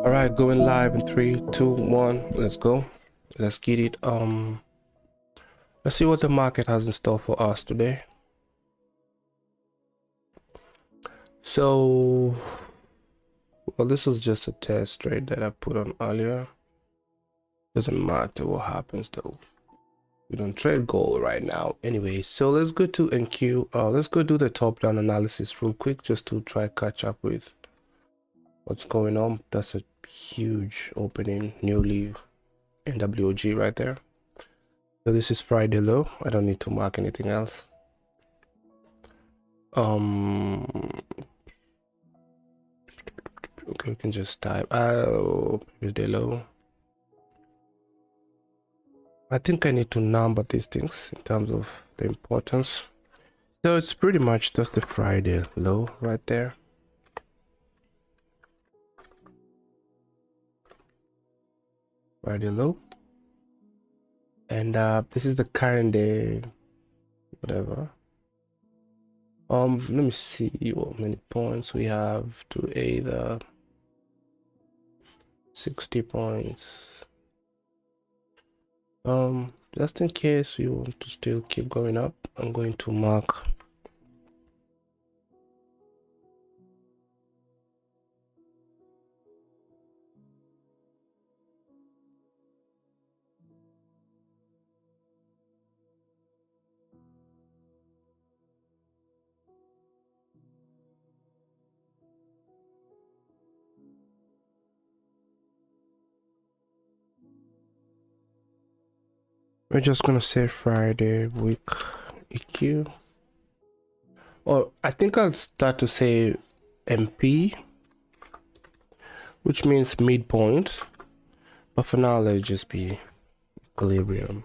All right, going live in 3, 2, 1. Let's go. Let's get it. Let's see what the market has in store for us today. So, well, this was just a test trade that I put on earlier. Doesn't matter what happens though. We don't trade gold right now anyway. So let's go to NQ. Let's go do the top down analysis real quick just to try catch up with what's going on. That's a huge opening, new leave, NWG right there. So this is Friday low. I don't need to mark anything else. Okay, we can just type previous day low. I think I need to number these things in terms of the importance. So it's pretty much just the Friday low right there. Friday low. And this is the current day, whatever. Let me see what many points we have to either 60 points. Just in case you want to still keep going up, I'm going to mark we're just gonna say Friday week EQ, or I think I'll start to say MP, which means midpoint, but for now let's just be equilibrium.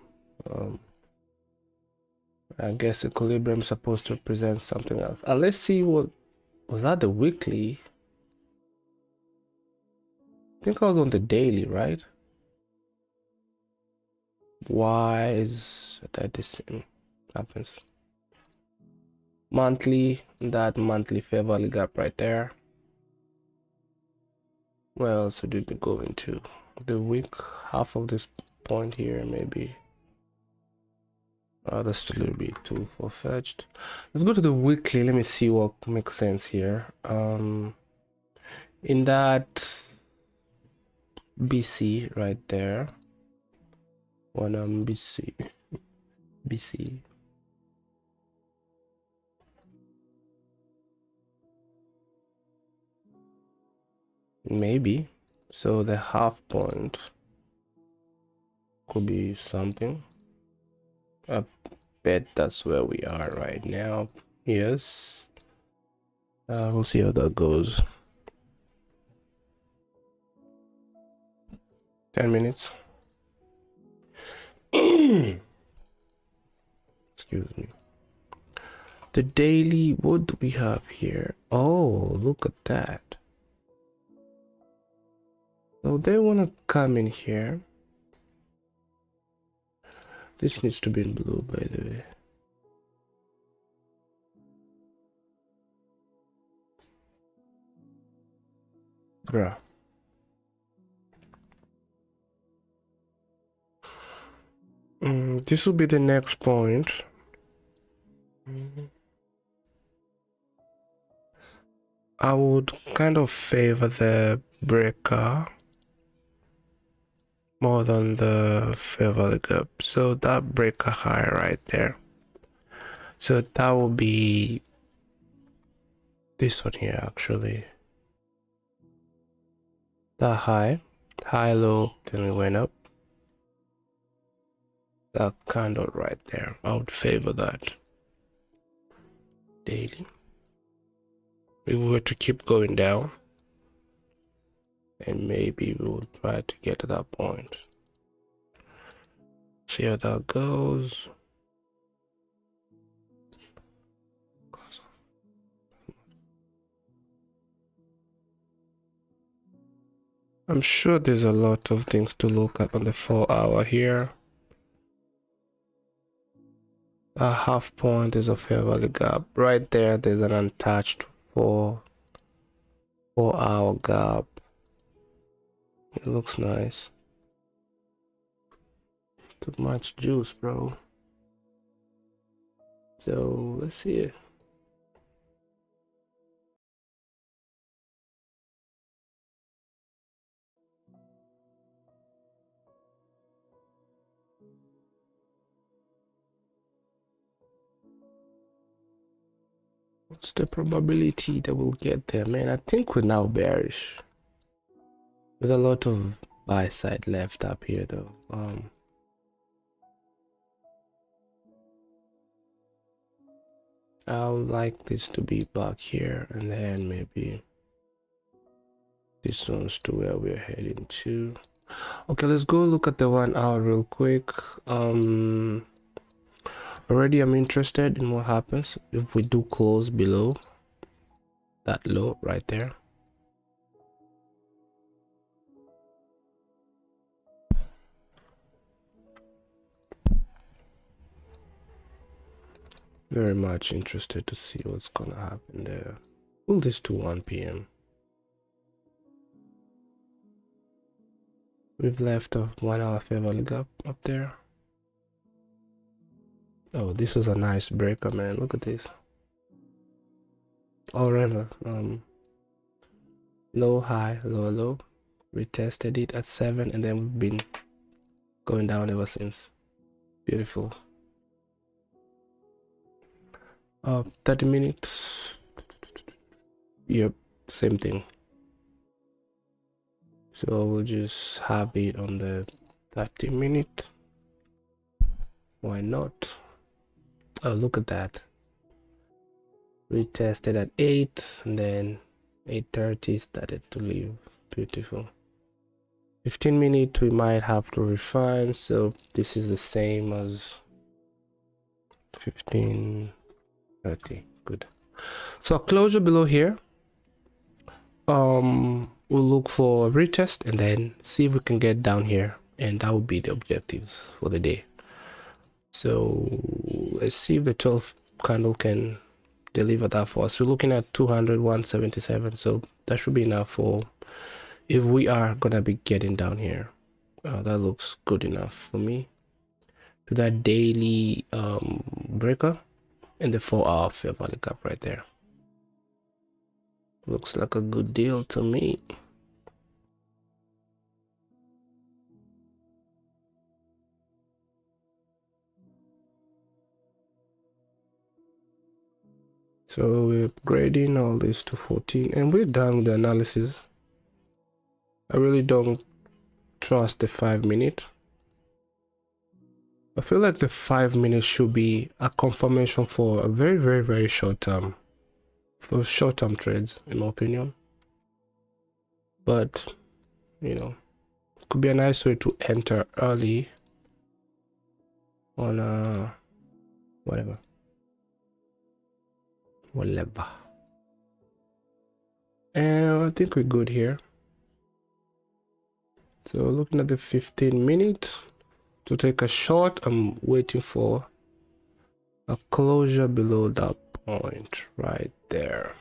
I guess equilibrium is supposed to represent something else. Let's see what was that, the weekly. think I was on the daily, right? Why is that the same happens? Monthly, that monthly fair value gap right there. Where else would we be going to? The week, half of this point here, maybe. That's a little bit too far-fetched. Let's go to the weekly. Let me see what makes sense here. In that BC right there, one BC. Maybe. So the half point could be something. I bet that's where we are right now. Yes. We'll see how that goes. 10 minutes. Excuse me. The daily, what do we have here? Oh, look at that. So they want to come in here. This needs to be in blue, by the way. Bruh. This will be the next point. I would kind of favor the breaker more than the fair value gap. So that breaker high right there. So that will be this one here actually. That high, low, then we went up. That candle right there, I would favor that daily. If we were to keep going down, and maybe we will try to get to that point. See how that goes. I'm sure there's a lot of things to look at on the 4-hour here. A half point is a fair value gap. Right there, there's an untouched 4-hour gap. It looks nice. Too much juice, bro. So let's see it. What's the probability that we'll get there, man? I think we're now bearish with a lot of buy side left up here though. I would like this to be back here, and then maybe this one's to where we're heading to. Okay, let's go look at the 1 hour real quick. Already I'm interested in what happens if we do close below that low right there. Very much interested to see what's gonna happen there. Pull this to 1 p.m. We've left a 1 hour fair value gap up there. Oh, this was a nice breaker, man. Look at this. Alright, low, high, low, low. Retested it at 7, and then we've been going down ever since. Beautiful. 30 minutes. Yep, same thing. So we'll just have it on the 30 minute. Why not? Oh, look at that. Retested at 8, and then 8:30 started to leave. Beautiful. 15 minutes we might have to refine, so this is the same as 15:30. Good. So closure below here. we'll look for a retest and then see if we can get down here, and that would be the objectives for the day. So let's see if the 12 candle can deliver that for us. We're looking at 200, 177, so that should be enough for if we are gonna be getting down here. That looks good enough for me. To that daily breaker and the 4-hour fair value gap right there. Looks like a good deal to me. So we're upgrading all this to 14 and we're done with the analysis. I really don't trust the 5-minute. I feel like the 5-minute should be a confirmation for a very short term, for short-term trades, in my opinion. But you know, could be a nice way to enter early on whatever. And I think we're good here. So looking at the 15-minute to take a short, I'm waiting for a closure below that point right there,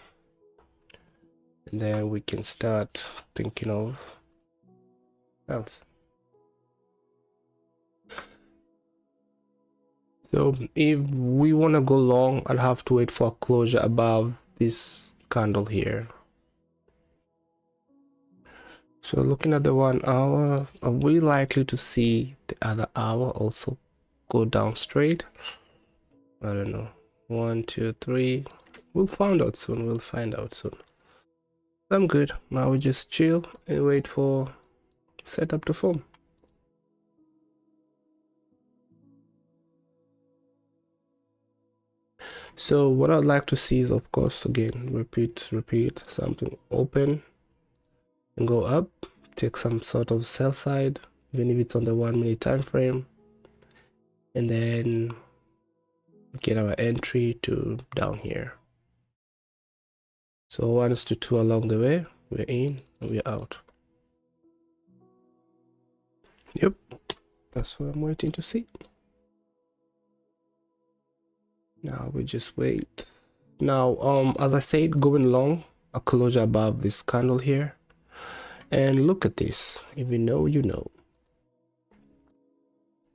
and then we can start thinking of else. So if we want to go long, I'll have to wait for a closure above this candle here. So looking at the 1 hour, are we likely to see the other hour also go down straight? I don't know. 1, 2, 3. We'll find out soon. We'll find out soon. I'm good. Now we just chill and wait for setup to form. So what I'd like to see is, of course, again, repeat, something open and go up, take some sort of sell side, even if it's on the 1-minute time frame, and then get our entry to down here. So 1 to 2 along the way, we're in and we're out. Yep, that's what I'm waiting to see. Now we just wait. Now as I said, going long, a closure above this candle here, and look at this. If you know, you know.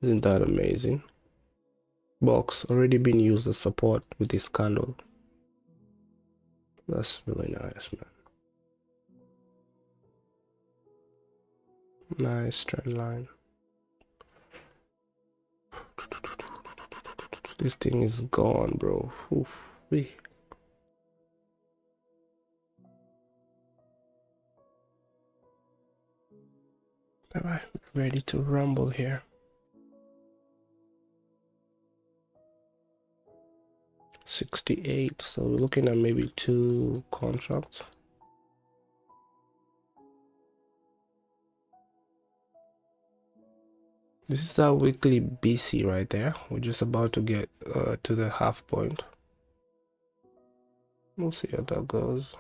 Isn't that amazing? Box already been used as support with this candle. That's really nice, man. Nice trend line. This thing is gone, bro. Oof. All right, ready to rumble here. 68, so we're looking at maybe 2 contracts. This is our weekly BC right there. We're just about to get to the half point. We'll see how that goes.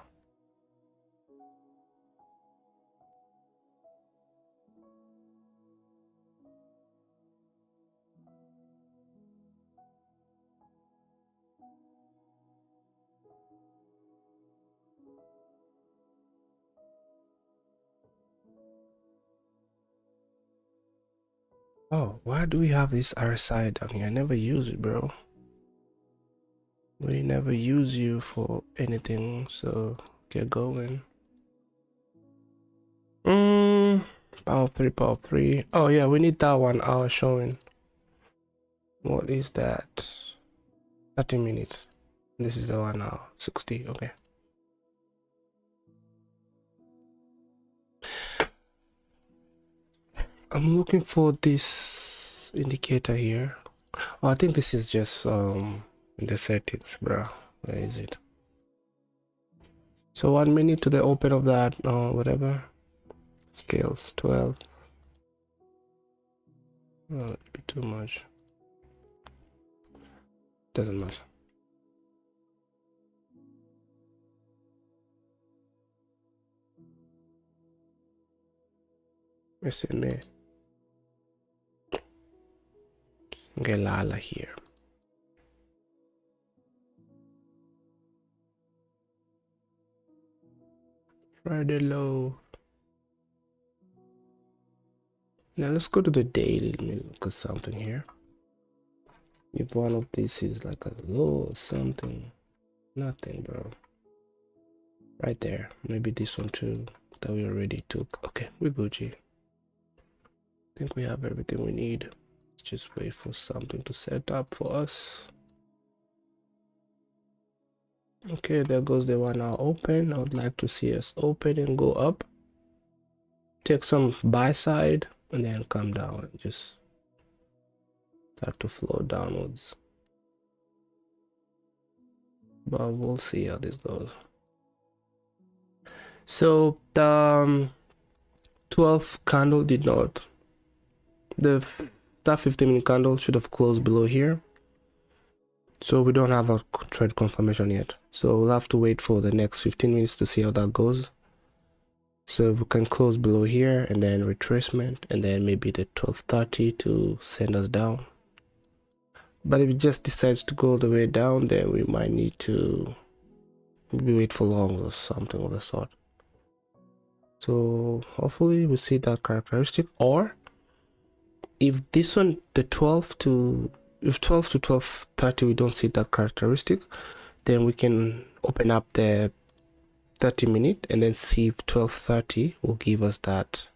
Oh, why do we have this RSI down here? I never use it, bro. We never use you for anything, so get going. Power 3. Oh yeah, we need that 1 hour showing. What is that? 30 minutes. This is the 1 hour. 60. Okay. I'm looking for this indicator here. Oh, I think this is just in the settings, bro. Where is it? So 1 minute to the open of that whatever. Scales 12. Oh, that'd be too much. Doesn't matter. SMA. Get Lala here. Friday low. Now let's go to the daily. Let me look at something here. If one of these is like a low or something. Nothing, bro. Right there. Maybe this one too that we already took. Okay, we're Gucci. I think we have everything we need. Let's just wait for something to set up for us. Okay, there goes the one now open. I would like to see us open and go up. Take some buy side and then come down and just start to flow downwards. But we'll see how this goes. So the 12th candle did not. That 15-minute candle should have closed below here. So we don't have a trade confirmation yet. So we'll have to wait for the next 15 minutes to see how that goes. So we can close below here and then retracement and then maybe the 12:30 to send us down. But if it just decides to go all the way down, then we might need to maybe wait for long or something of the sort. So hopefully we see that characteristic, or if this one, the 12 to 12:30 we don't see that characteristic, then we can open up the 30-minute and then see if 12:30 will give us that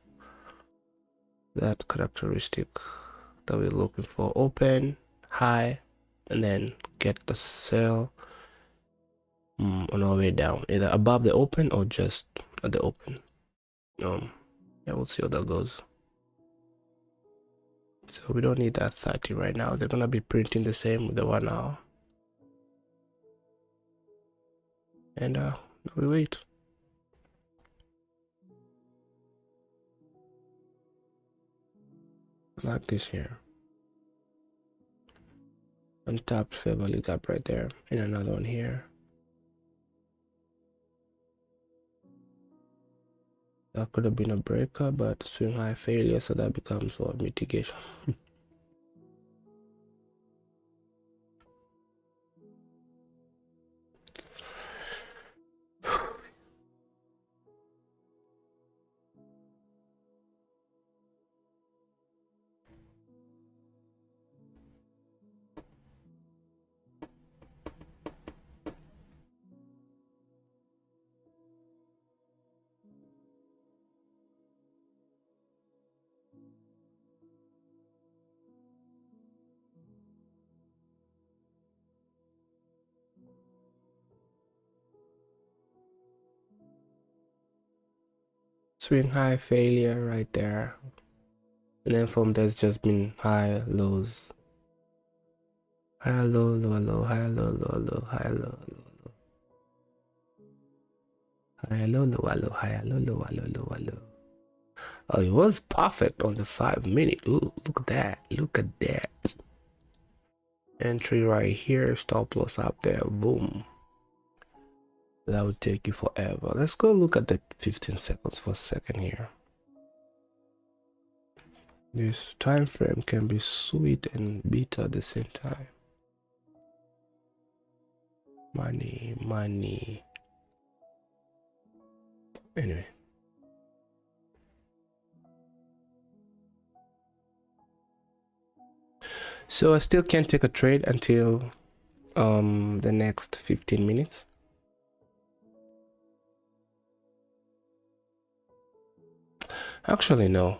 characteristic that we're looking for. Open high and then get the sell on our way down, either above the open or just at the open. Yeah, we'll see how that goes. So we don't need that 30 right now. They're gonna be printing the same with the 1 hour. And now we wait. Like this here. Untapped fair value gap right there, and another one here. That could have been a breaker, but swing high failure, so that becomes what, mitigation. Swing high failure right there, and then from there's just been high lows, high low, low low, high low, low low, high low, low low, high low, low low, high low, low low, low low. Oh, it was perfect on the 5-minute. Ooh, look at that, look at that. Entry right here, stop loss up there, boom. That would take you forever. Let's go look at the 15 seconds for a second here. This time frame can be sweet and bitter at the same time. Money, money. Anyway. So I still can't take a trade until the next 15 minutes. Actually, no.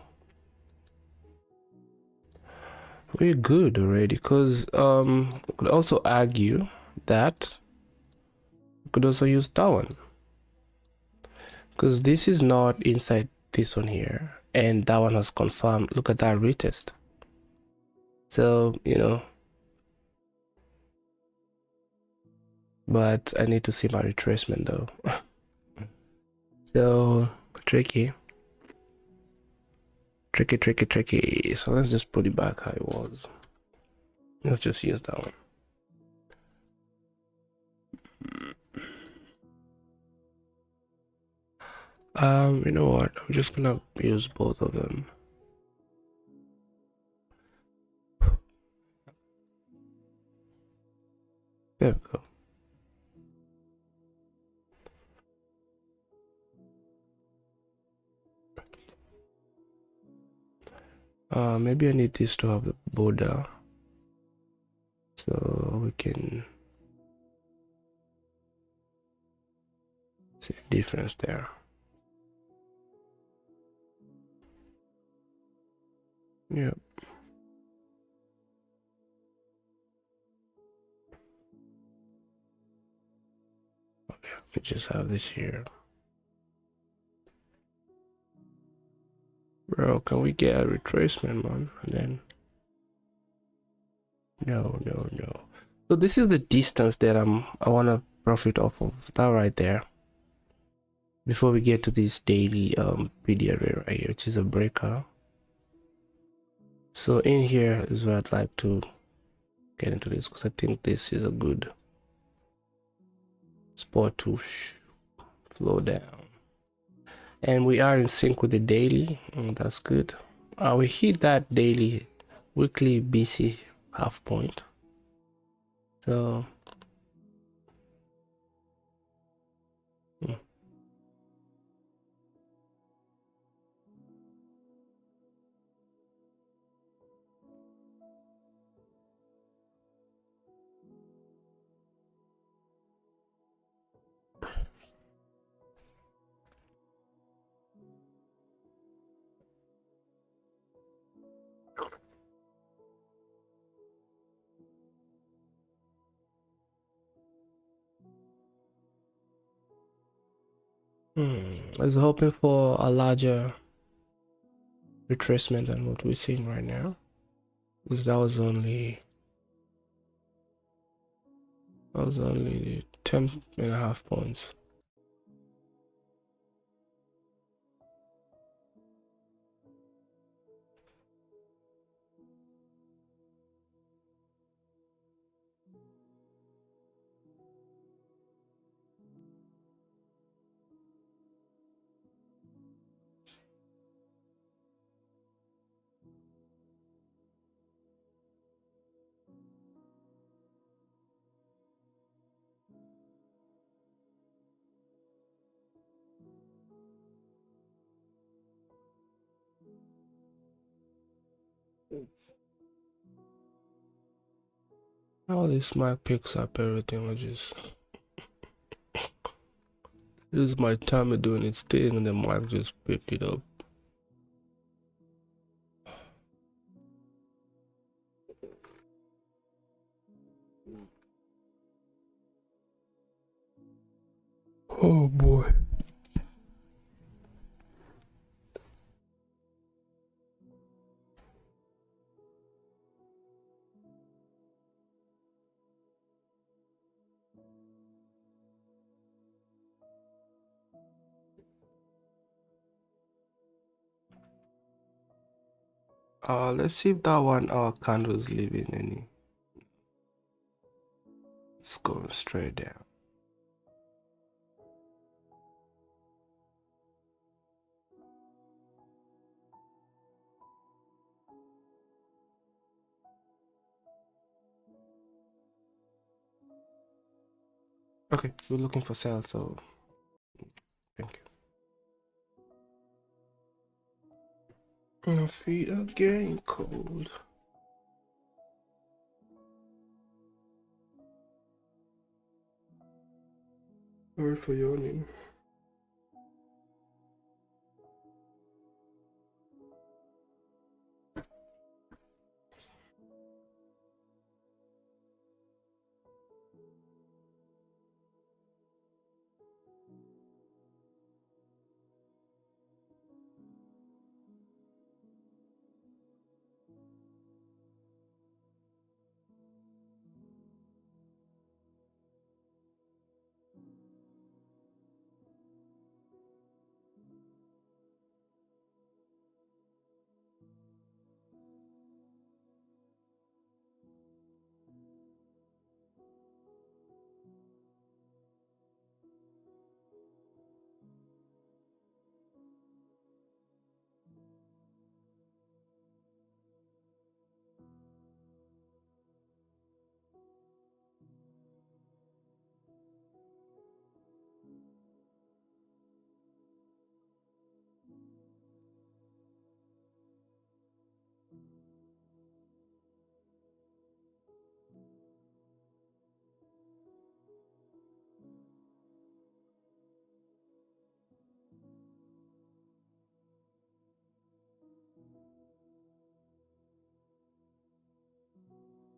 We're good already, because we could also argue that we could also use that one, because this is not inside this one here, and that one has confirmed. Look at that retest. So, you know, but I need to see my retracement though. So tricky. So let's just put it back how it was. Let's just use that one. You know what? I'm just gonna use both of them. There we go. Maybe I need this to have the border, so we can see the difference there. Yep. Okay, we just have this here. Bro, can we get a retracement, man? And then no. So this is the distance that I want to profit off of, that right there, before we get to this daily video right here, which is a breaker. So in here is where I'd like to get into this, because I think this is a good spot to flow down, and we are in sync with the daily, and that's good. We hit that daily weekly BC half point, so I was hoping for a larger retracement than what we're seeing right now, because that was only 10.5 points. How this mic picks up everything, this is my time of doing its thing, and the mic just picked it up. Oh boy. Let's see if that 1 hour candle is leaving any. It's going straight down. Okay, we're looking for sales, so thank you. My feet are getting cold. Sorry for yawning.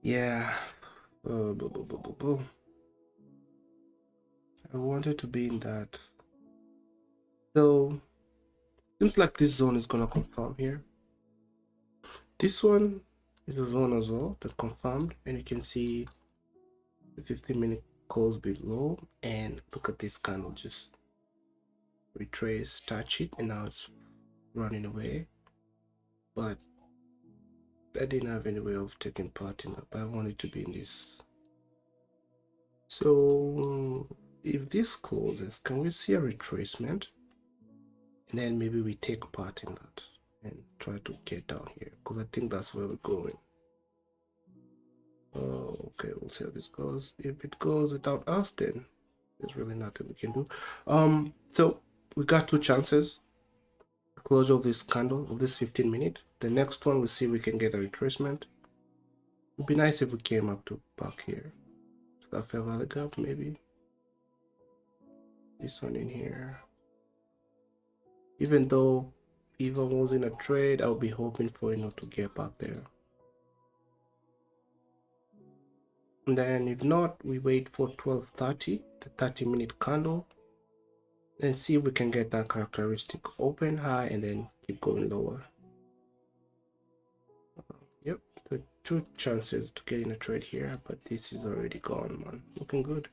Yeah. I wanted to be in that. So seems like this zone is gonna confirm here. This one is a zone as well that confirmed, and you can see the 15-minute calls below, and look at this candle, just retrace, touch it, and now it's running away. But I didn't have any way of taking part in that, but I wanted to be in this. So if this closes, can we see a retracement? And then maybe we take part in that and try to get down here, because I think that's where we're going. Okay, we'll see how this goes. If it goes without us, then there's really nothing we can do. So we got two chances. Closure of this candle of this 15-minute. The next one, we see we can get a retracement. It'd be nice if we came up to back here to that fair value gap, maybe this one in here. Even though if I was in a trade, I'll be hoping for to get back there. And then if not, we wait for 12:30, the 30-minute candle, and see if we can get that characteristic open high and then keep going lower. Yep, the two chances to get in a trade here, but this is already gone, man. Looking good.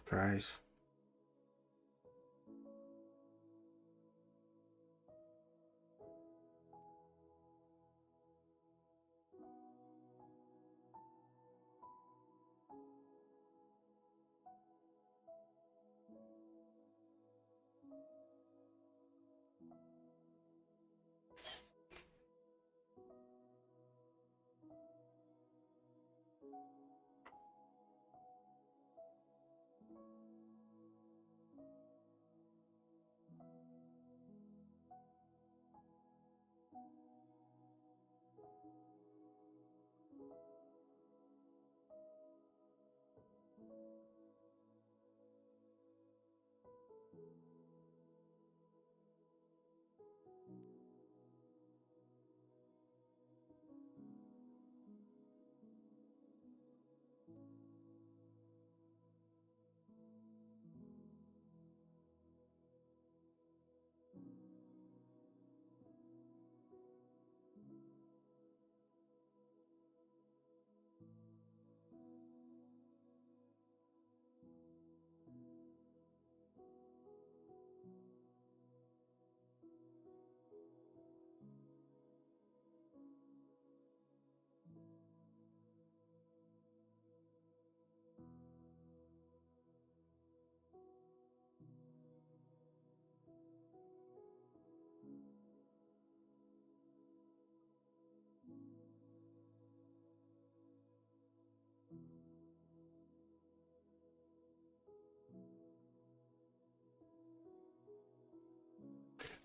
Price.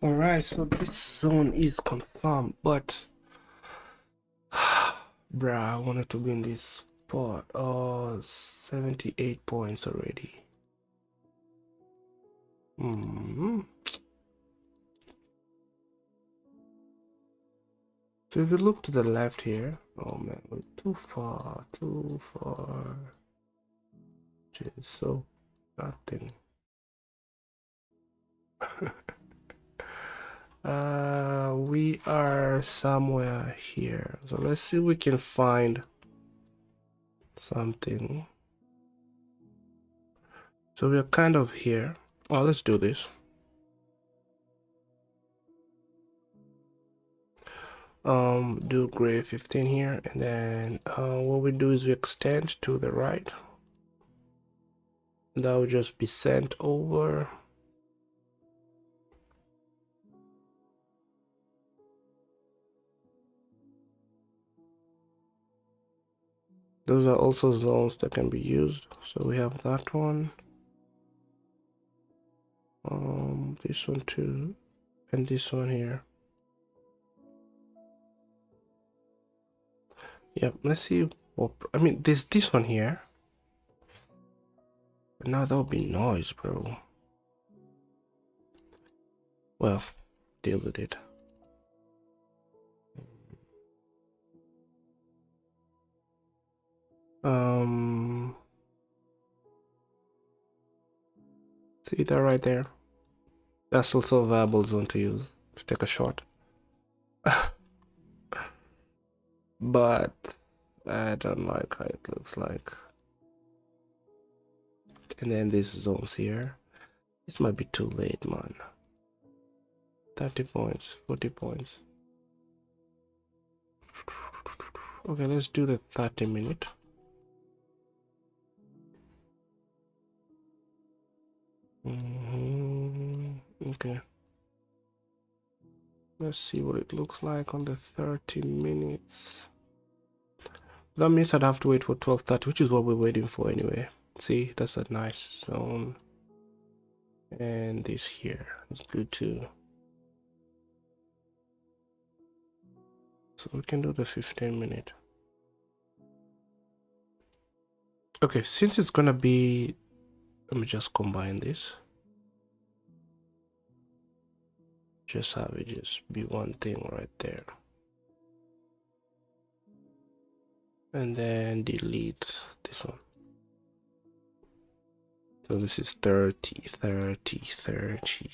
All right, so this zone is confirmed, but Bruh, I wanted to be in this spot. Oh, 78 points already. So if you look to the left here, oh man, we're too far, too far. Jeez, so nothing. We are somewhere here. So let's see if we can find something. So we're kind of here. Oh, let's do this. Do gray 15 here, and then what we do is we extend to the right. That will just be sent over. Those are also zones that can be used. So we have that one. This one too, and this one here. Yep, let's see what, I mean, there's this one here. Now that would be noise, bro. Well, deal with it. See that right there? That's also a viable zone to use to take a shot. But I don't like how it looks like. And then these zones here. This might be too late, man. 30 points, 40 points. Okay, let's do the 30-minute. Okay. Let's see what it looks like on the 30 minutes. That means I'd have to wait for 12:30, which is what we're waiting for anyway. See, that's a nice zone. And this here is good too. So we can do the 15-minute. Okay, since it's gonna be, let me just combine this. Just have it just be one thing right there. And then delete this one. So this is 30, 30, 30.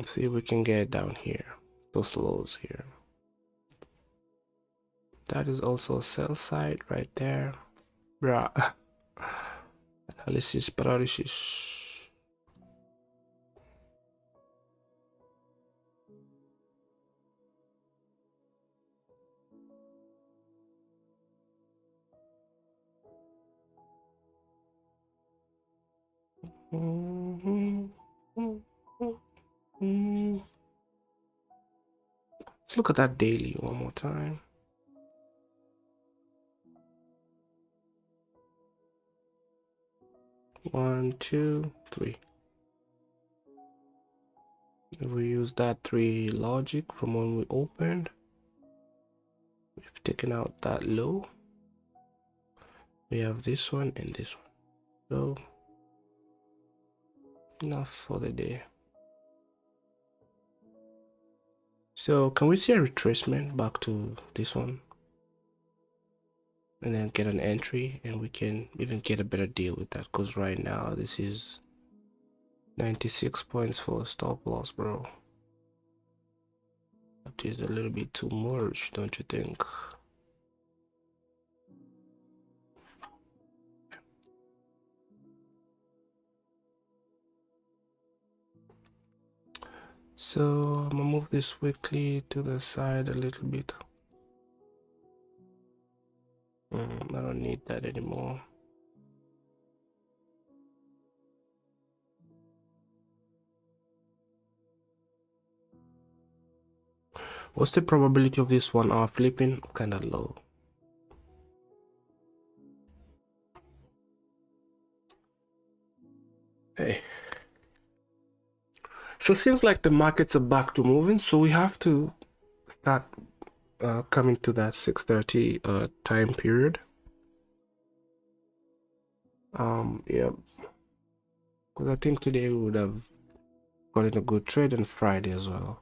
See if we can get it down here. Those lows here. That is also a sell side right there. Bruh. Analysis paralysis. Let's look at that daily one more time. One, two, three. If we use that 3 logic from when we opened, we've taken out that low. We have this one and this one. So enough for the day. So can we see a retracement back to this one? And then get an entry, and we can even get a better deal with that, because right now this is 96 points for a stop loss, bro. That is a little bit too much, don't you think? So I'm gonna move this weekly to the side a little bit. I don't need that anymore. What's the probability of this 1 hour flipping? Kind of low. Hey. So it seems like the markets are back to moving, so we have to start coming to that 6:30 time period. Yeah, because I think today we would have gotten a good trade, and Friday as well.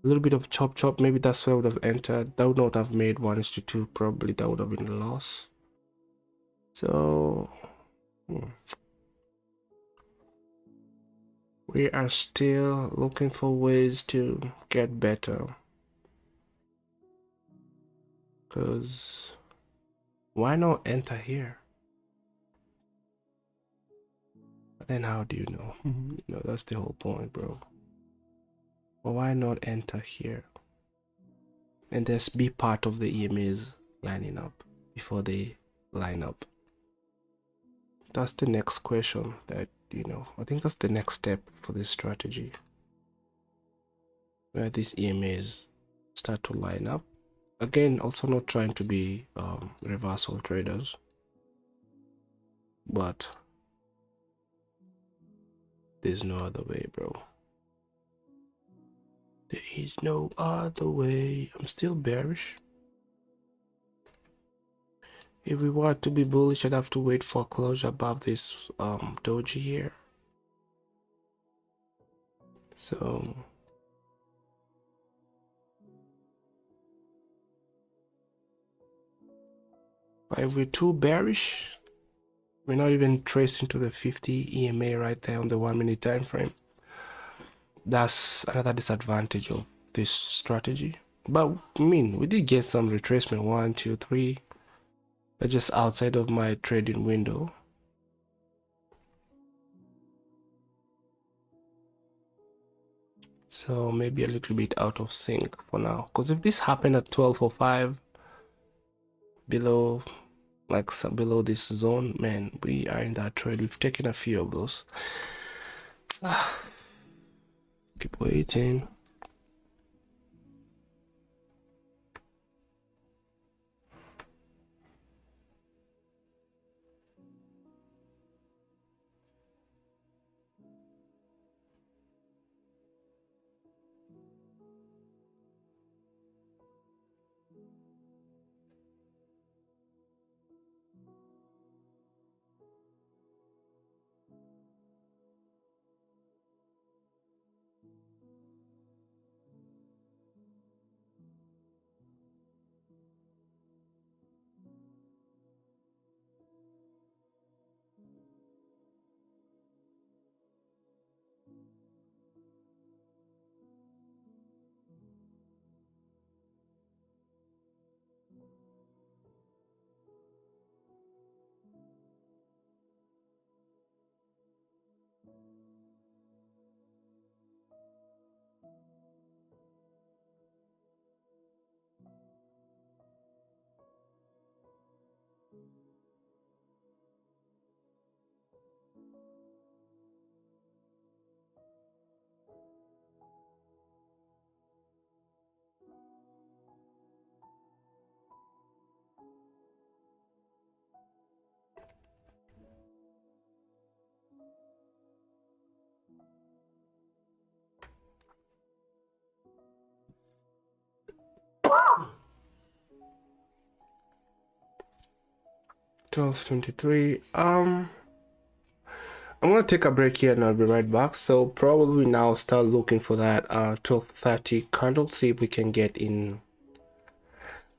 A little bit of chop, maybe that's where I would have entered. That would not have made 1:2, probably that would have been a loss. So we are still looking for ways to get better, because why not enter here? But then how do you know? You know, that's the whole point, bro. Well, why not enter here and just be part of the EMAs lining up before they line up? That's the next question that, you know, I think that's the next step for this strategy, where these EMAs start to line up. Again, also not trying to be reversal traders, but there's no other way, bro. There is no other way. I'm still bearish. If we were to be bullish, I'd have to wait for closure above this doji here. So if we're too bearish, we're not even tracing to the 50 EMA right there on the 1 minute time frame. That's another disadvantage of this strategy. But I mean, we did get some retracement, 1, 2, 3, but just outside of my trading window. So maybe a little bit out of sync for now, because if this happened at 12:05 below, like below this zone, man, we are in that trade. We've taken a few of those. Keep waiting. $12.23. I'm gonna take a break here and I'll be right back. So probably now start looking for that 12:30 candle, see if we can get in.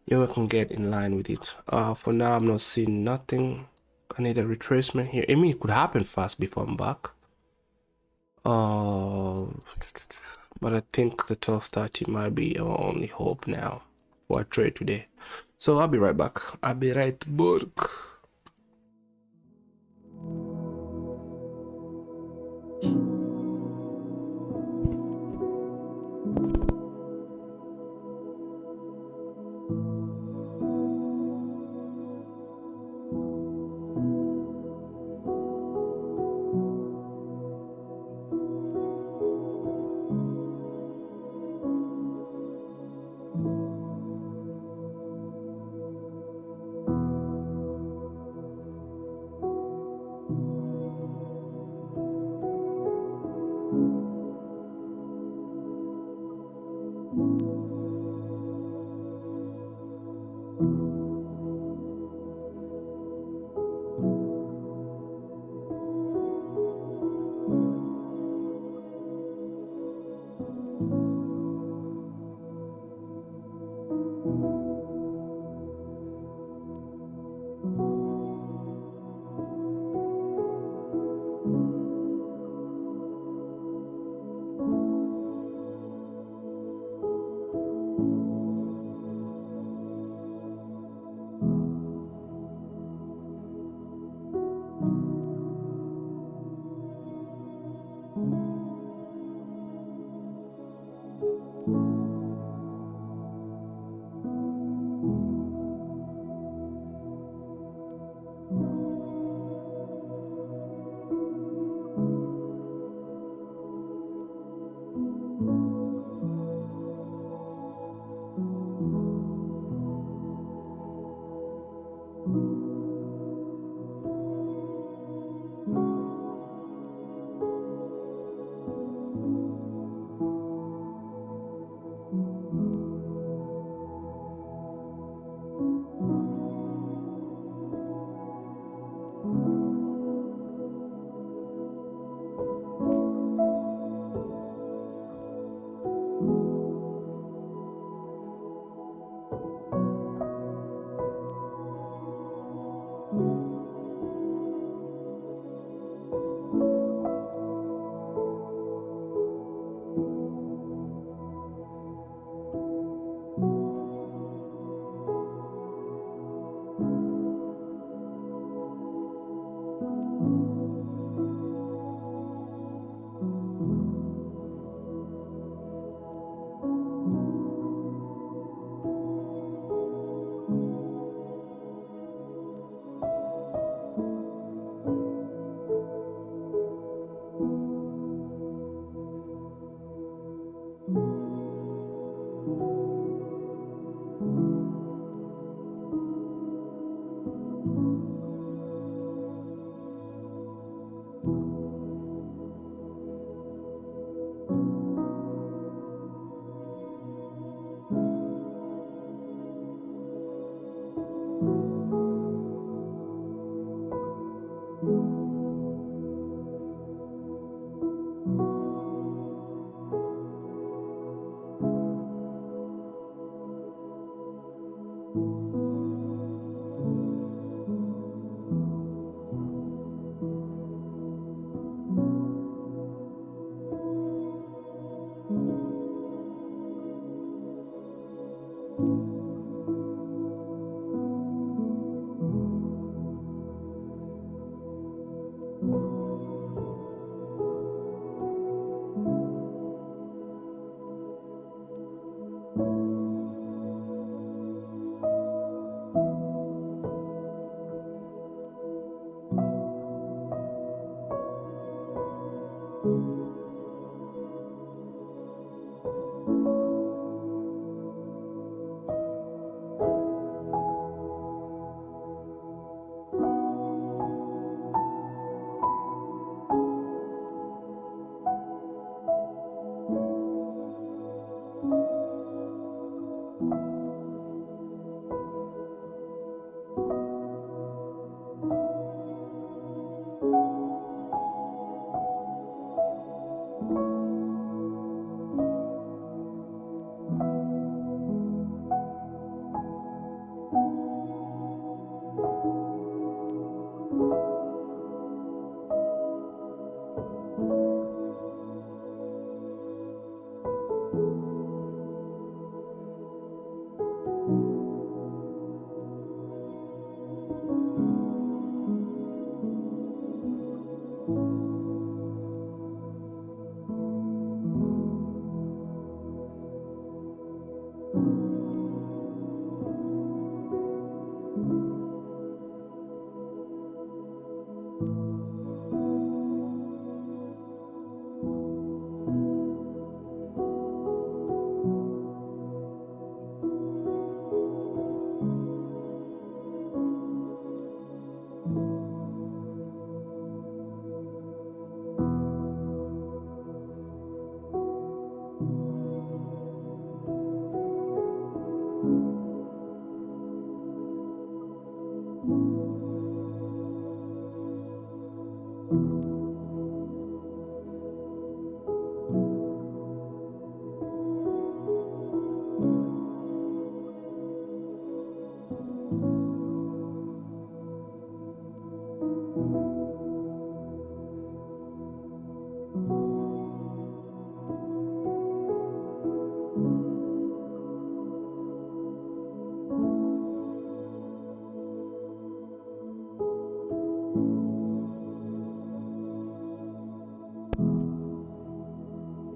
Yeah, we can get in line with it. For now, I'm not seeing nothing. I need a retracement here. I mean, it could happen fast before I'm back. But I think the 12:30 might be our only hope now for a trade today. So I'll be right back. I'll be right back.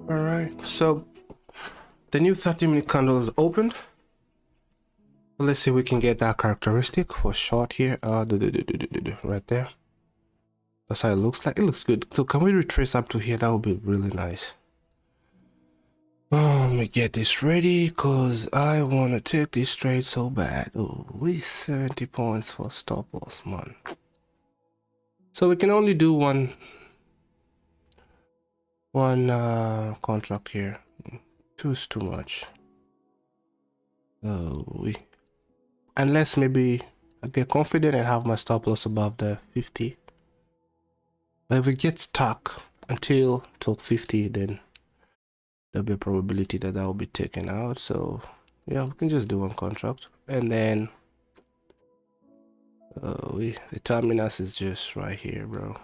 All right, so the new 30-minute candle is opened. Let's see if we can get that characteristic for short here. Right there. That's how it looks like. It looks good. So can we retrace up to here? That would be really nice. Oh, let me get this ready because I want to take this trade so bad. Oh, we 70 points for stop loss, man. So we can only do one contract here. Two is too much. Oh, unless maybe I get confident and have my stop loss above the 50. But if it gets stuck until 50, then there'll be a probability that will be taken out. So yeah, we can just do one contract, and then the terminus is just right here, bro.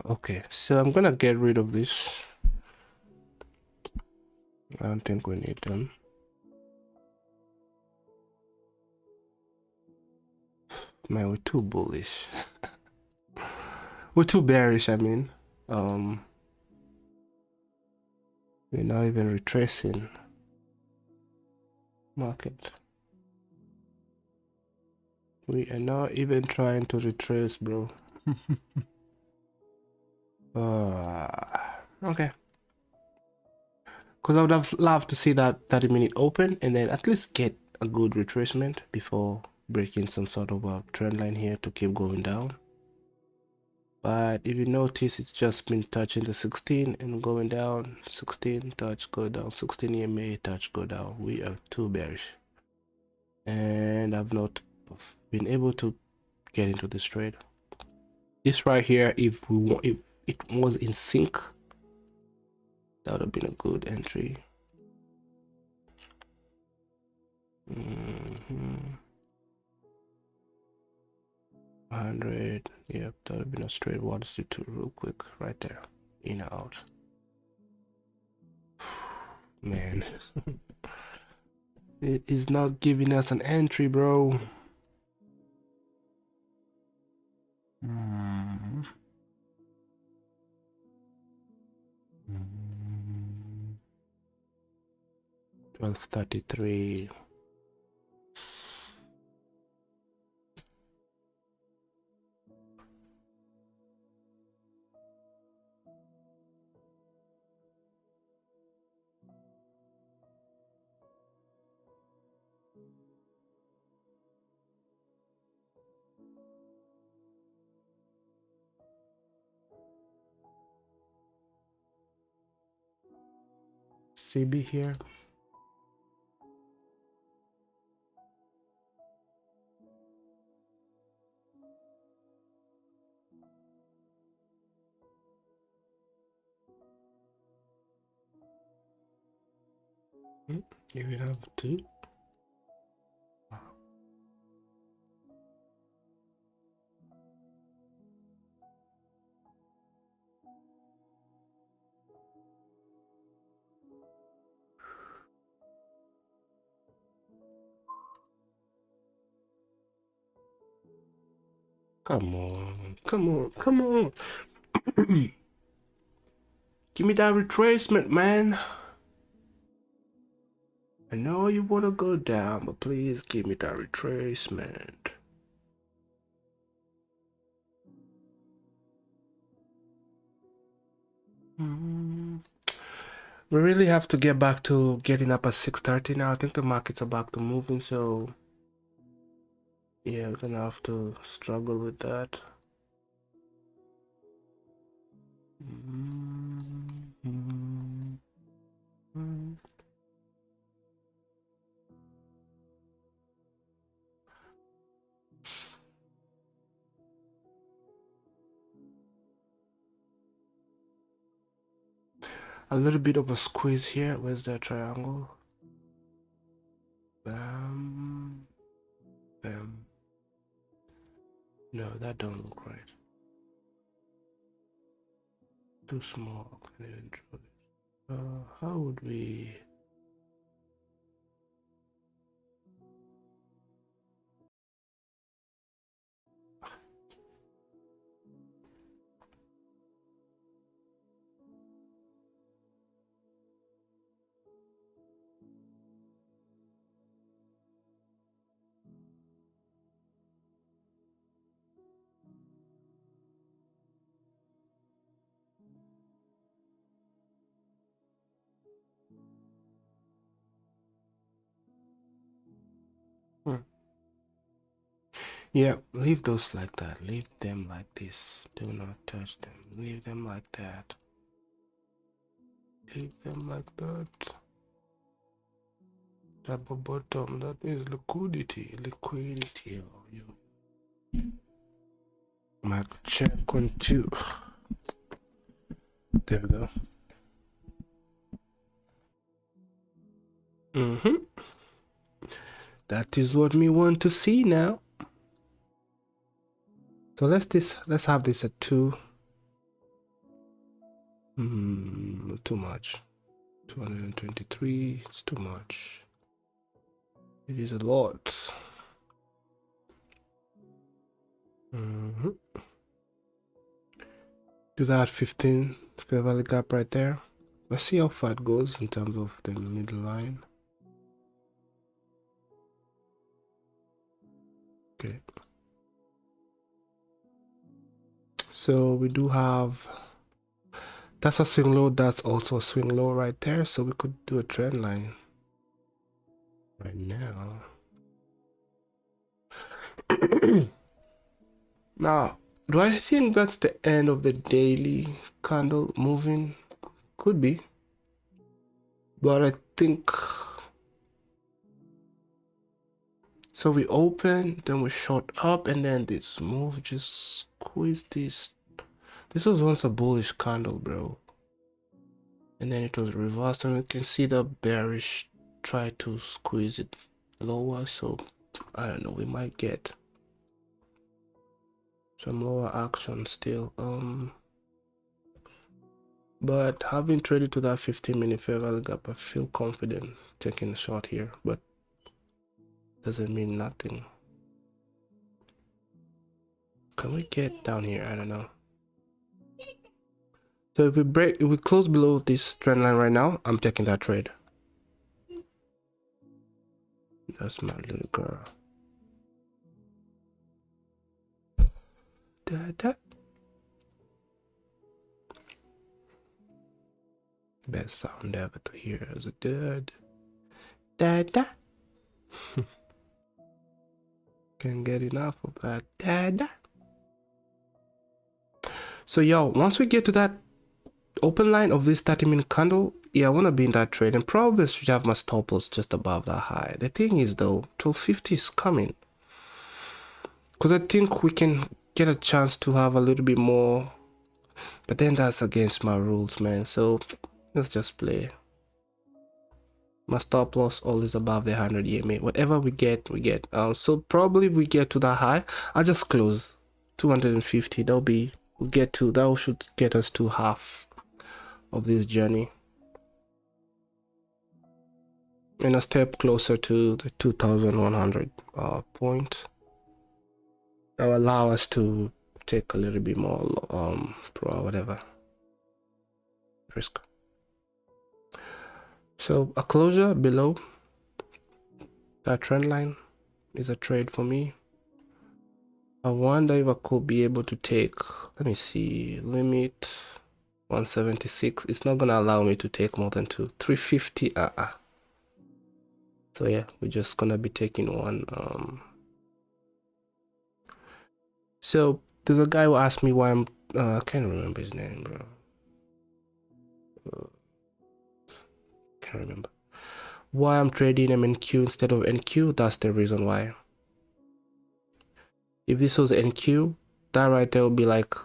Okay, so I'm gonna get rid of this. I don't think we need them. Man, we're too bullish. We're too bearish, I mean. We're not even retracing market. We are not even trying to retrace, bro. Okay. Because I would have loved to see that 30-minute open and then at least get a good retracement before breaking some sort of a trend line here to keep going down. But if you notice, it's just been touching the 16 and going down. 16 touch, go down. 16 EMA touch, go down. We are too bearish, and I've not been able to get into this trade. This right here, if it was in sync, that would have been a good entry. 100, yep, that would have been a straight 1 to 2 real quick right there, in and out. Man, it is not giving us an entry, bro. 1233. CB here. Here we have 2. Come on, come on, come on. Give me that retracement, man. I know you want to go down, but please give me that retracement. We really have to get back to getting up at 6:30 now. I think the markets are back to moving, so yeah, we're gonna have to struggle with that. A little bit of a squeeze here. Where's that triangle? Bam, bam. No, that don't look right. Too small. Can't even draw it. How would we? Yeah, leave those like that. Leave them like this. Do not touch them. Leave them like that. Leave them like that. Double bottom. That is liquidity. Liquidity. Oh, you. Mark check 1, 2. There we go. That is what we want to see now. So let's have this at 2. Too much. 223. It's too much. It is a lot. Do that 15 fair value gap right there. Let's see how far it goes in terms of the middle line. Okay. So we do have, that's a swing low, that's also a swing low right there. So we could do a trend line right now. Now, do I think that's the end of the daily candle moving? Could be. But I think, so we open, then we short up, and then this move just squeeze this. This was once a bullish candle, bro. And then it was reversed, and we can see the bearish try to squeeze it lower. So I don't know, we might get some lower action still. But having traded to that 15-minute fair value gap, I feel confident taking a shot here, but doesn't mean nothing. Can we get down here? I don't know. So if we close below this trend line right now, I'm taking that trade. That's my little girl. Best sound ever to hear as a dad. Dada. Can't get enough of that. Dada. So yo, once we get to that open line of this 30-minute candle, yeah, I want to be in that trade, and probably should have my stop loss just above that high. The thing is though, 1250 is coming, because I think we can get a chance to have a little bit more, but then that's against my rules, man. So let's just play. My stop loss always above the 100 EMA. Whatever we get, we get. So probably if we get to that high, I'll just close 250. That should get us to half of this journey, and a step closer to the 2100 point. That will allow us to take a little bit more whatever risk. So a closure below that trend line is a trade for me. I wonder if I could be able to take, let me see, limit 176. It's not gonna allow me to take more than 350. So yeah, we're just gonna be taking one. So there's a guy who asked me why I'm I can't remember his name, bro. Can't remember why I'm trading MNQ instead of NQ. That's the reason why. If this was NQ, that right there would be like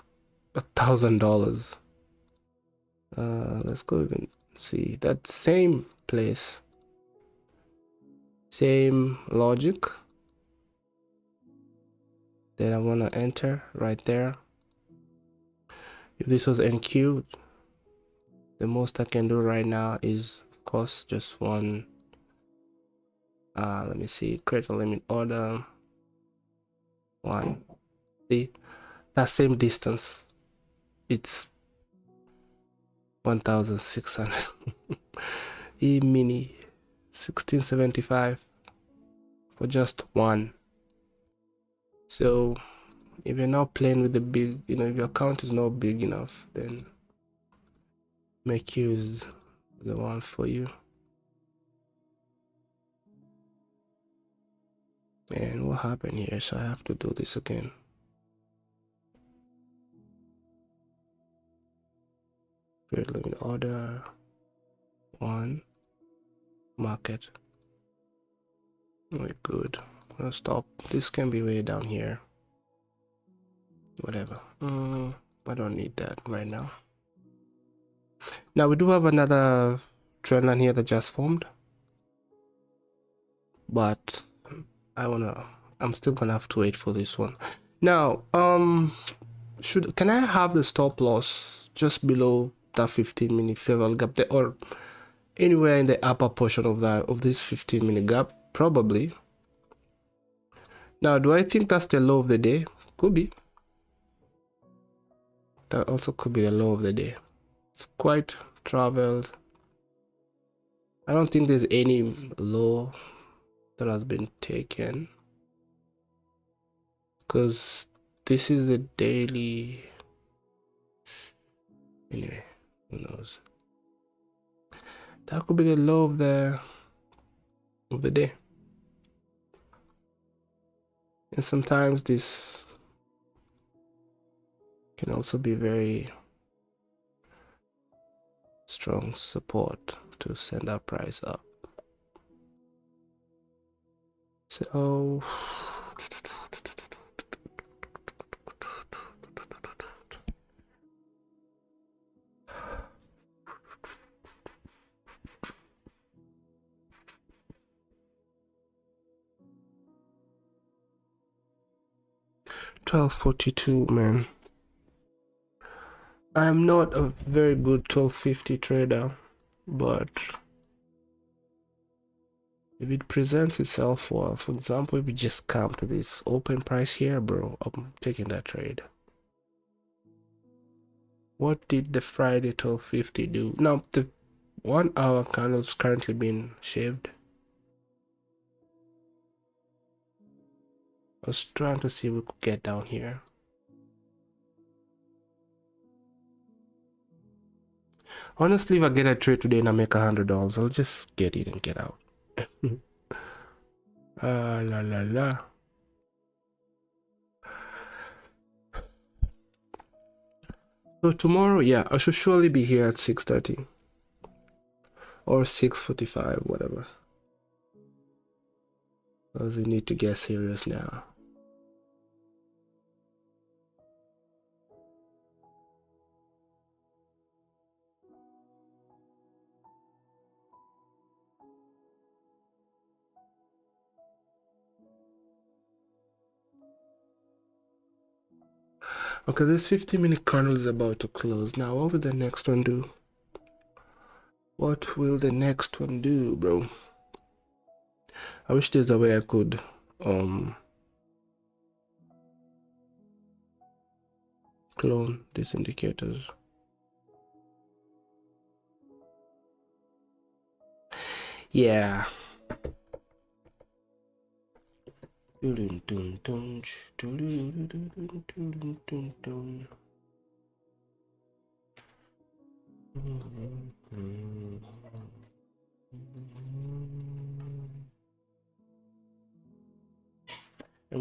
$1,000. Let's go even see that same place, same logic. Then I want to enter right there. If this was NQ, the most I can do right now is, of course, just one. Let me see, create a limit order. One. See that same distance, it's 1,600. E-mini 1675 for just one. So if you're not playing with the big, if your account is not big enough, then make use the one for you. And what happened here? So I have to do this again. Create limit order. One. Market. Very good. I'll stop. This can be way down here. Whatever. I don't need that right now. Now we do have another trend line here that just formed, but I'm still gonna have to wait for this one. Now, can I have the stop loss just below that 15-minute fair value gap there, or anywhere in the upper portion of this 15-minute gap? Probably. Now, do I think that's the low of the day? Could be. That also could be the low of the day. It's quite traveled. I don't think there's any low that has been taken, because this is the daily. Anyway, who knows? That could be the low of the day. And sometimes this can also be very strong support to send our price up. So $12.42, man. I'm not a very good 12.50 trader, but if it presents itself well, for example, if we just come to this open price here, bro, I'm taking that trade. What did the Friday 12.50 do? Now the 1 hour candle's currently being shaved. I was trying to see if we could get down here. Honestly, if I get a trade today and I make $100, I'll just get it and get out. La la la. So tomorrow, yeah, I should surely be here at 6:30. or 6:45, whatever, because we need to get serious now. Okay, this 15-minute candle is about to close. Now, what will the next one do? What will the next one do, bro? I wish there's a way I could clone these indicators. Yeah. And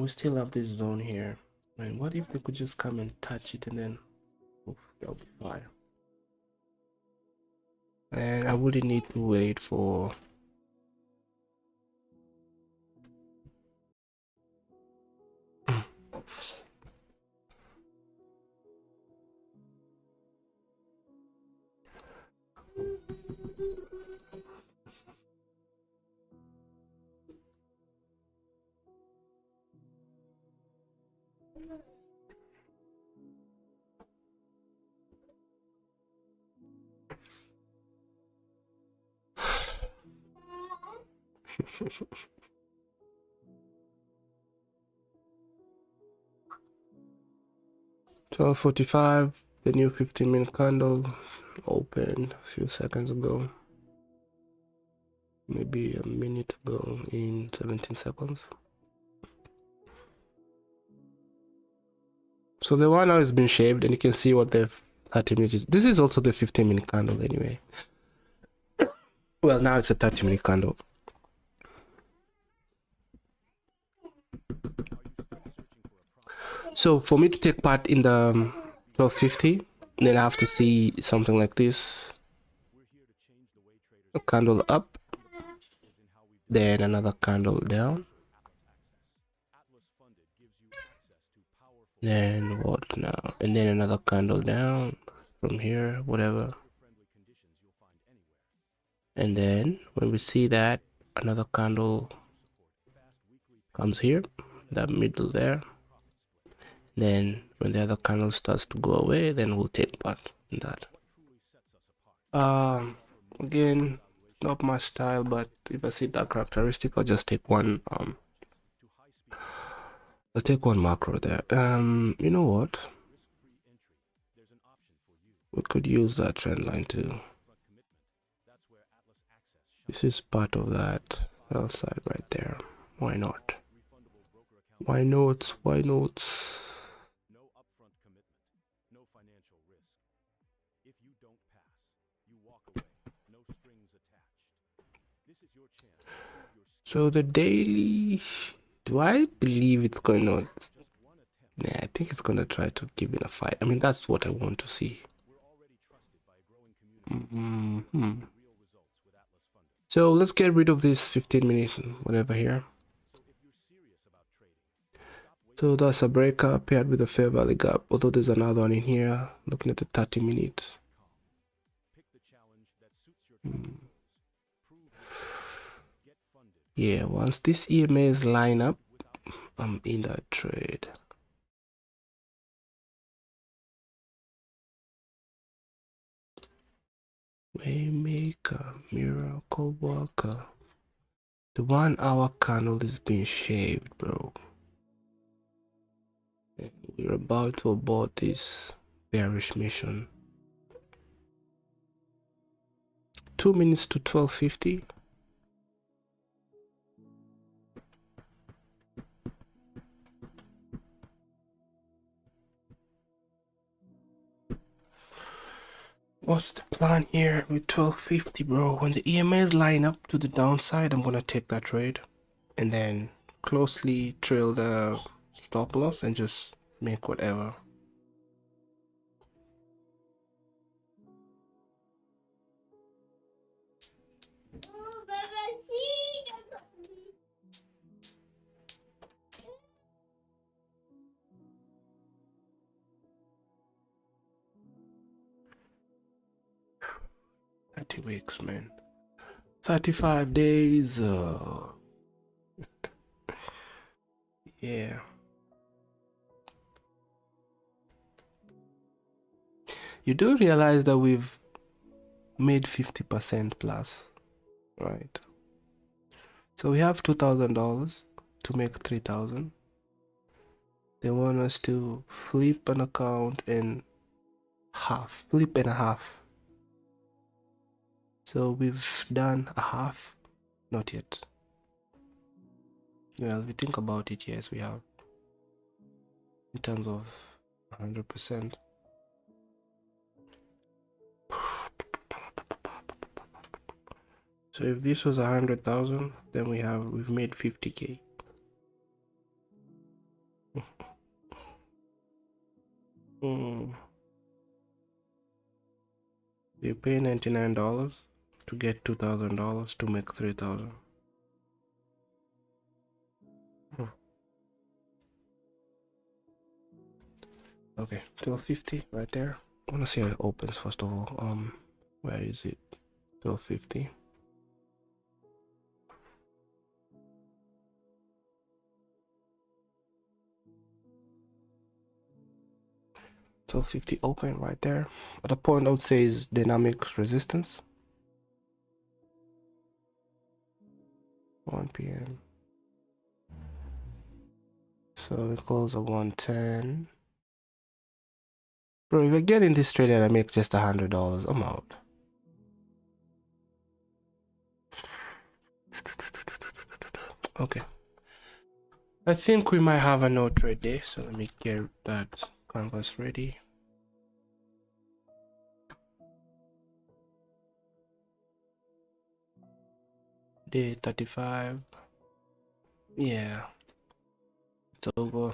we still have this zone here. Man, what if they could just come and touch it and then that'll be fine. And I wouldn't need to wait for $12:45. The new 15-minute candle opened a few seconds ago, maybe a minute ago, in 17 seconds. So the one now has been shaved, and you can see what the 30 minutes is. This is also the 15-minute candle anyway. Well, now it's a 30-minute candle. So for me to take part in the 1250, then I have to see something like this. A candle up, then another candle down. Then what now? And then another candle down from here, whatever. And then when we see that, another candle comes here, that middle there. Then when the other candle starts to go away, then we'll take part in that. Again, not my style, but if I see that characteristic, I'll just take one I'll take one macro there. You know what? We could use that trend line too. This is part of that sell side right there. Why not? Why not? Why not? So the daily, do I believe it's going to? Yeah, I think it's going to try to give it a fight. I mean, that's what I want to see. So let's get rid of this 15-minute whatever here. So that's a breakup paired with a fair value gap, although there's another one in here looking at the 30 minutes. Yeah, once these EMAs line up, I'm in that trade. Waymaker, miracle worker. The 1 hour candle is being shaved, bro. And we're about to abort this bearish mission. 2 minutes to 12:50. What's the plan here with 12:50, bro? When the EMAs line up to the downside, I'm gonna take that trade and then closely trail the stop loss and just make whatever. 30 weeks, man. 35 days. Yeah. You do realize that we've made 50% plus, right? So we have $2,000 to make 3,000. They want us to flip an account in half, flip and a half. So we've done a half, not yet. Well, if we think about it, yes, we have, in terms of 100%. So if this was 100,000, then we've made 50K. You pay $99 to get $2,000 to make 3,000. Okay, 1250 right there. I wanna see how it opens first of all. Where is it? 1250. $12.50 open right there. At the point I would say is dynamic resistance. 1 p.m. So we close at 110. Bro, if you're getting this trade and I make just $100, I'm out. Okay. I think we might have a no trade day, so let me get that canvas ready. Day 35. Yeah. It's over.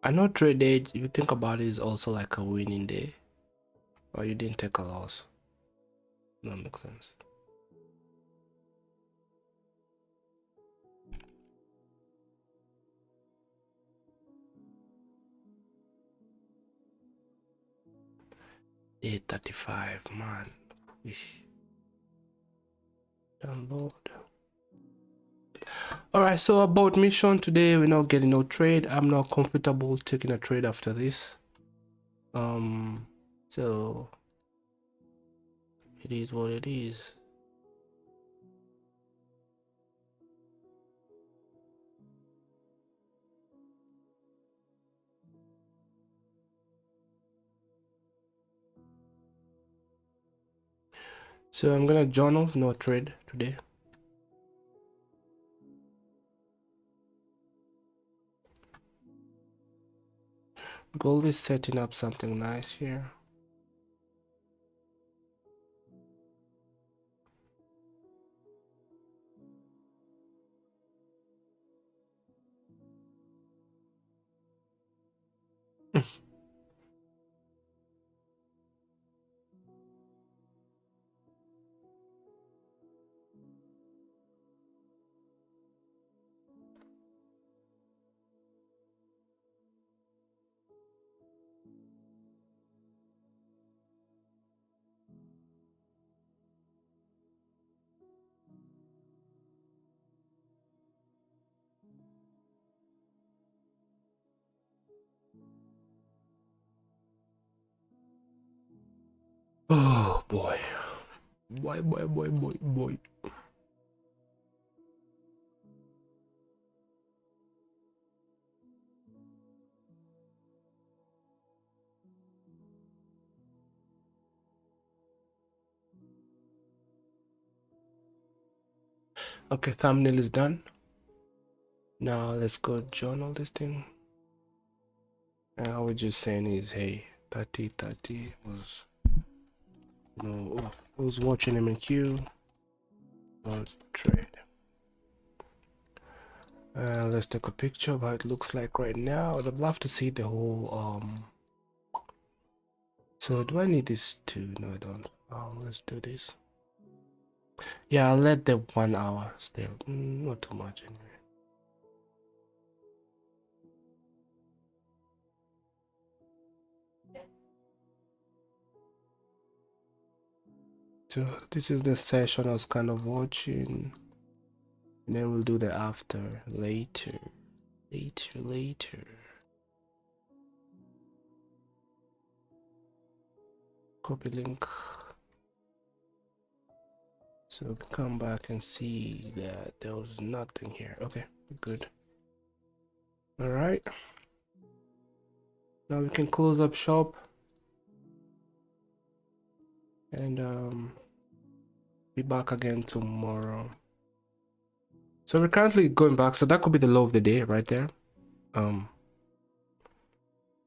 I know trade day, if you think about it, is also like a winning day. Or you didn't take a loss. That makes sense. Day 35, man. Download. Alright, so about mission today, we're not getting no trade. I'm not comfortable taking a trade after this. So it is what it is. So I'm gonna journal no trade today. Gold is setting up something nice here. Oh boy. Boy. Okay, thumbnail is done. Now let's go journal this thing. And I was just saying is, hey, 30 was, you know, I was watching him in queue, trade. Let's take a picture of how it looks like right now. I'd love to see the whole, so do I need this too? No, I don't. Let's do this. Yeah, I'll let the 1 hour stay. Not too much anyway. So this is the session I was kind of watching. And then we'll do the after later. Copy link. So come back and see that there was nothing here. Okay, good. All right. Now we can close up shop. And be back again tomorrow. So we're currently going back. So that could be the low of the day right there.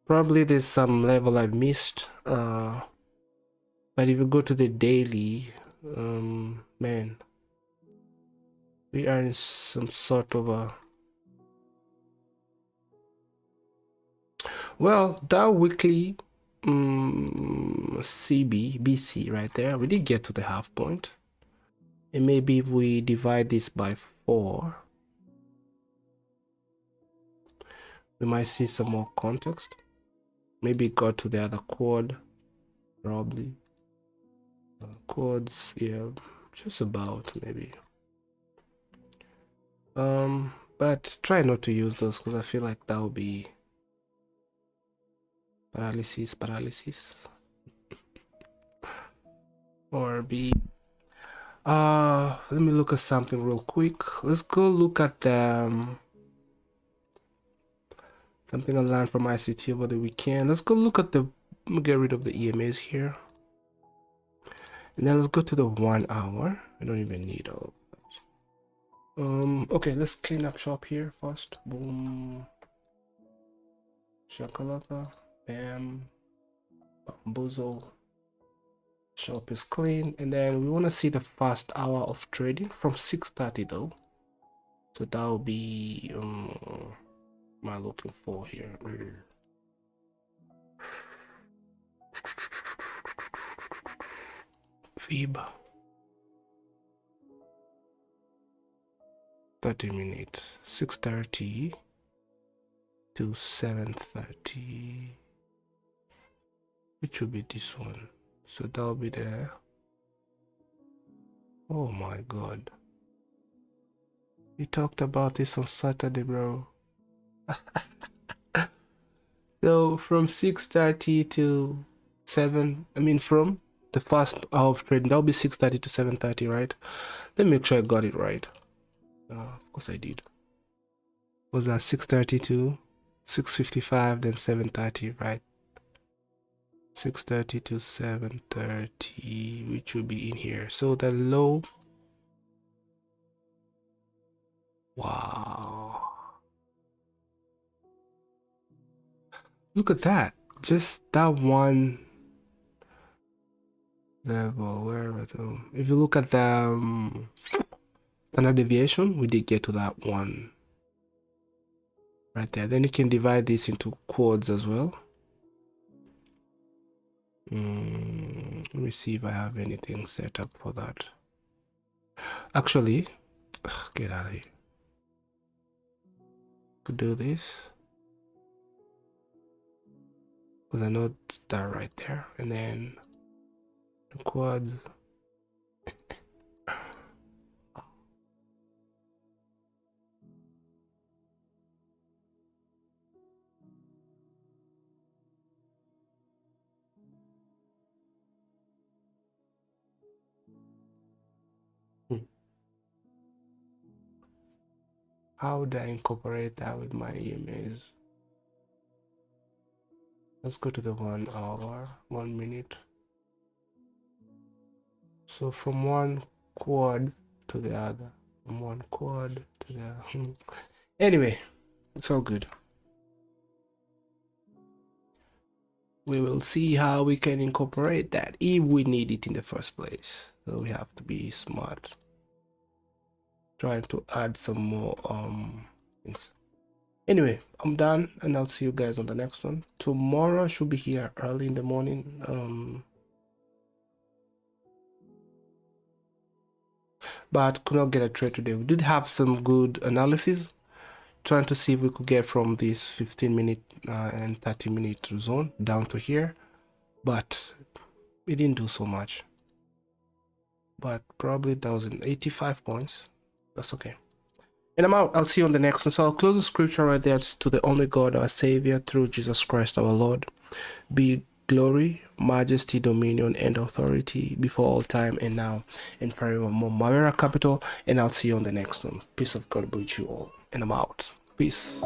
Probably there's some level I've missed. But if you go to the daily, man, we are in some sort of a, well, that weekly BC right there, we did get to the half point. And maybe if we divide this by 4, we might see some more context. Maybe it got to the other quad, probably. Quads, yeah, just about maybe. But try not to use those because I feel like that would be paralysis. Or be let me look at something real quick. Let's go look at something I learned from ICT over the weekend. Let's go look at get rid of the EMAs here. And then let's go to the 1 hour. I don't even need all of that. Okay, let's clean up shop here first. Boom. Shakalaka. Bam. Bamboozle. Shop is clean. And then we want to see the first hour of trading from 6:30 though. So that will be am I looking for here? Fib 30 minutes, 6:30 to 7:30, which will be this one. So that'll be there. Oh my god, we talked about this on Saturday, bro. So from 6:30 to 7, I mean from the first hour of trading, that'll be 6:30 to 7:30, right? Let me make sure I got it right. Of course I did. Was that 6:30 to 6:55, then 7:30, right? 6:30 to 7:30, which will be in here. So the low, wow, look at that, just that one level. Where if you look at the standard deviation, we did get to that one right there. Then you can divide this into quads as well. Let me see if I have anything set up for that. Actually, get out of here. Could do this because I know it's that right there, and then the quads. How do I incorporate that with my EMAs? Let's go to the 1 hour, 1 minute. So from one quad to the other, from one quad to the other. Anyway, it's all good. we will see how we can incorporate that if we need it in the first place. So we have to be smart, trying to add some more things. Anyway, I'm done, and I'll see you guys on the next one. Tomorrow I should be here early in the morning, but could not get a trade today. We did have some good analysis, trying to see if we could get from this 15-minute and 30-minute zone down to here, but it didn't do so much. But probably 1,085 points. That's okay. And I'm out. I'll see you on the next one. So I'll close the scripture right there. It's to the only God, our Savior, through Jesus Christ our Lord, be glory, majesty, dominion, and authority before all time and now and forevermore. Mavera Capital, and I'll see you on the next one. Peace of God be with you all. And I'm out. Peace.